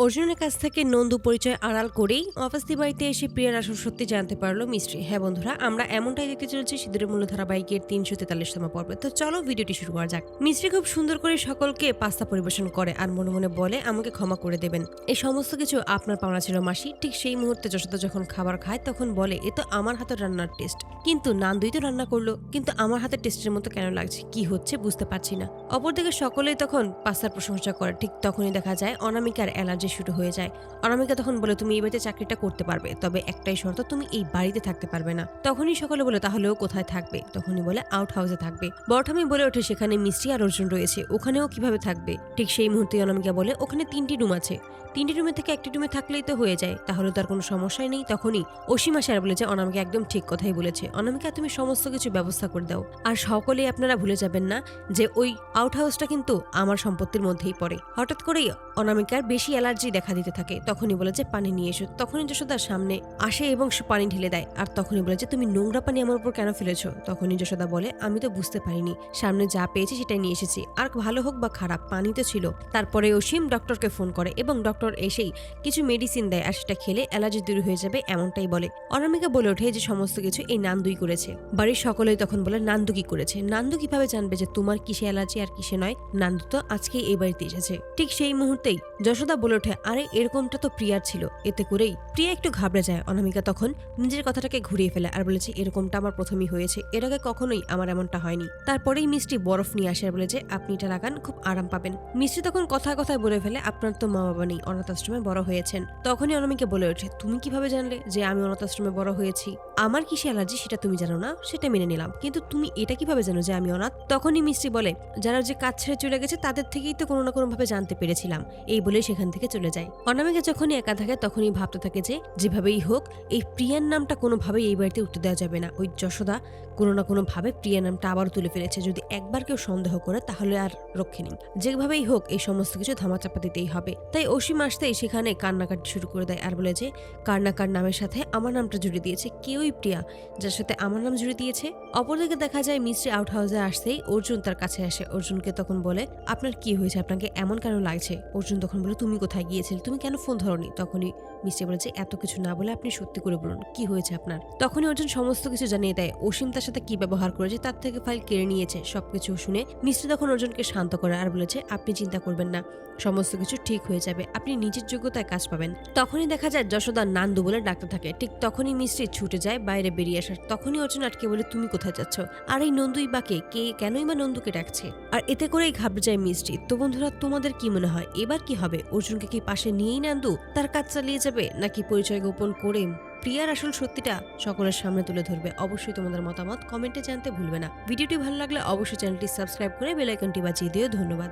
অর্জুনের কাছ থেকে নন্দু পরিচয় আড়াল করেই অফিসি বাড়িতে এসে প্রিয়ার আসল সত্যি জানতে পারলো মিস্ত্রি। হ্যাঁ বন্ধুরা, আমরা এমনটাই দেখতে চলেছি সিঁদুরের মূল্য ধারাবাহিকের ৩৪৩তম পর্বে। তো চলো ভিডিওটি শুরু করা যাক। মিস্ত্রি খুব সুন্দর করে সকলকে পাস্তা পরিবেশন করে আর মনে মনে বলে আমাকে ক্ষমা করে দেবেন, এই সমস্ত কিছু আপনার পাওনা ছিল মাসি। ঠিক সেই মুহূর্তে যশোদা যখন খাবার খায় তখন বলে এ তো আমার হাতের রান্নার টেস্ট, কিন্তু নান্দুই তো রান্না করলো, কিন্তু আমার হাতের টেস্টের মতো কেন লাগছে, কি হচ্ছে বুঝতে পারছি না। অপরদিকে সকলেই তখন পাস্তার প্রশংসা করে। ঠিক তখনই দেখা যায় অনামিকার অ্যালার্জি শুরু হয়ে যায়। অনামিকা তখন বলে তুমি এই বাড়িতে চাকরিটা করতে পারবে, তবে একটাই শর্ত, তুমি এই বাড়িতে থাকতে পারবে না। তখনই সকলে বলে তাহলেও কোথায় থাকবে? তখনই বলে আউট হাউসে থাকবে। বড়ঠামি বলে ওঠে সেখানে মিষ্টি আর অর্জুন রয়েছে, ওখানেও কিভাবে থাকবে? ঠিক সেই মুহূর্তে অনামিকা বলে ওখানে 3টি রুম আছে, 3টি রুমের থেকে একটি রুমে থাকলেই তো হয়ে যায়, তাহলে তো আর কোনো সমস্যাই নেই। তখনই অসীমা স্যার বলেছে অনামিকা একদম ঠিক কথাই বলেছে, অনামিকা তুমি সমস্ত কিছু ব্যবস্থা করে দাও। আর সকলেই আপনারা ভুলে যাবেন না যে ওই আউট হাউসটা কিন্তু আমার সম্পত্তির মধ্যেই পড়ে। হঠাৎ করেই অনামিকার বেশি অ্যালার্জি দেখা দিতে থাকে। তখনই বলে যে পানি নিয়ে এসো। তখনই যশোদার সামনে আসে এবং সে পানি ঢেলে দেয়। আর তখনই বলে যে তুমি নোংরা পানি আমার উপর কেন ফেলেছো? তখনই যশোদা বলে আমি তো বুঝতে পারিনি, সামনে যা পেয়েছি সেটাই নিয়ে এসেছি, আর ভালো হোক বা খারাপ পানি তো ছিল। তারপরে অসীম ডক্টরকে ফোন করে এবং ডক্টর এসেই কিছু মেডিসিন দেয় আর সেটা খেলে অ্যালার্জি দূর হয়ে যাবে এমনটাই বলে। অনামিকা বলে ওঠে যে সমস্ত কিছু এই নান্দুই করেছে। বাড়ির সকলেই তখন বলে নান্দু কি করেছে? নান্দু কিভাবে জানবে যে তোমার কিসে অ্যালার্জি আর কিসে নয়? নান্দু তো আজকেই এই বাড়িতে এসেছে। ঠিক সেই মুহূর্তেই যশোদা বলে ওঠে আরে এরকমটা তো প্রিয়ার ছিল। এতে করেই প্রিয়া একটু ঘাবড়ে যায়। অনামিকা তখন নিজের কথাটাকে ঘুরিয়ে ফেলে আর বলেছে এরকমটা আমার প্রথমেই হয়েছে, এর আগে কখনোই আমার এমনটা হয়নি। তারপরেই মিষ্টি বরফ নিয়ে আসে আর বলে যে আপনি এটা লাগান, খুব আরাম পাবেন। মিষ্টি তখন কথায় কথায় বলে ফেলে আপনার তো মা বাবা নেই, অনাথ আশ্রমে বড় হয়েছেন। তখনই অনামিকা বলে ওঠে তুমি কিভাবে জানলে যে আমি অনাথ আশ্রমে বড় হয়েছি? আমার কিসে অ্যালার্জি সেটা তুমি জানো না, সেটা মেনে নিলাম, কিন্তু তুমি এটা কিভাবে জানো যে আমি অনাথ? তখনই মিষ্টি বলে যারা যে কাজ ছেড়ে চলে গেছে তাদের থেকেই তো কোনো না কোনো ভাবে জানতে পেরেছিলাম, এই বলে সেখান থেকে চলে যায়। অনামিকা যখনই একা থাকে তখনই ভাবতে থাকে যে যেভাবেই হোক এই প্রিয়ার নামটা কোনোভাবেই এই বাড়িতে উঠতে দেওয়া যাবে না। ওই যশোদা কোনো না কোনো ভাবে প্রিয়ার নামটা আবারও তুলে ফেলেছে, যদি একবার কেউ সন্দেহ করে তাহলে আর রক্ষে নেই। যেভাবেই হোক এই সমস্ত কিছু ধামাচাপা দিতেই হবে। তাই অসীম আসতেই সেখানে কান্নাকাটি শুরু করে দেয় আর বলে যে কার নামের সাথে আমার নামটা জুড়ে দিয়েছে, কেউই প্রিয়া যার সাথে আমার নাম জুড়ে দিয়েছে। অপরদিকে দেখা যায় মিস্ত্রি আউট হাউসে আসতেই অর্জুন তার কাছে আসে। অর্জুনকে তখন বলে আপনার কি হয়েছে, আপনাকে এমন কেন লাগছে? অর্জুন তখন বলে তুমি কোথায় গিয়েছিলে, তুমি কেন ফোন ধরনি? তখনই মিষ্টি বলে যে এত কিছু না বলে আপনি সত্যি করে বলুন কি হয়েছে আপনার। তখনই অর্জুন সমস্ত কিছু জানিয়ে দেয়, অসীম তার সাথে কি ব্যবহার করেছে, তার থেকে ফাইল কেড়ে নিয়েছে। সবকিছু শুনে মিষ্টি তখন অর্জুনকে শান্ত করে আর বলেছে আপনি চিন্তা করবেন না, সমস্ত কিছু ঠিক হয়ে যাবে, আপনি নিজের যোগ্যতায় কাজ পাবেন। তখনই দেখা যায় যশোদা নান্দু বলে ডাকতে থাকে। ঠিক তখনই মিষ্টি ছুটে যায় বাইরে বেরিয়ে আসার। তখনই অর্জুন আটকে বলে তুমি কোথায় যাচ্ছ? আর এই নন্দুই বাকে কে, কেনই বা নন্দুকে ডাকছে? আর এতে করেই ঘাবড়ে যায় মিষ্টি। তো বন্ধুরা তোমাদের কি মনে হয় এবার কি হবে? অর্জুনকে কি পাশে নিয়েই নান্দু তার কাজ চালিয়ে যাবে, নাকি পরিচয় গোপন করে প্রিয়ার আসল সত্যিটা সকলের সামনে তুলে ধরবে? অবশ্যই তোমাদের মতামত কমেন্টে জানতে ভুলবে না। ভিডিওটি ভালো লাগলে অবশ্যই চ্যানেলটি সাবস্ক্রাইব করে বেল আইকনটি বাজিয়ে দিও। ধন্যবাদ।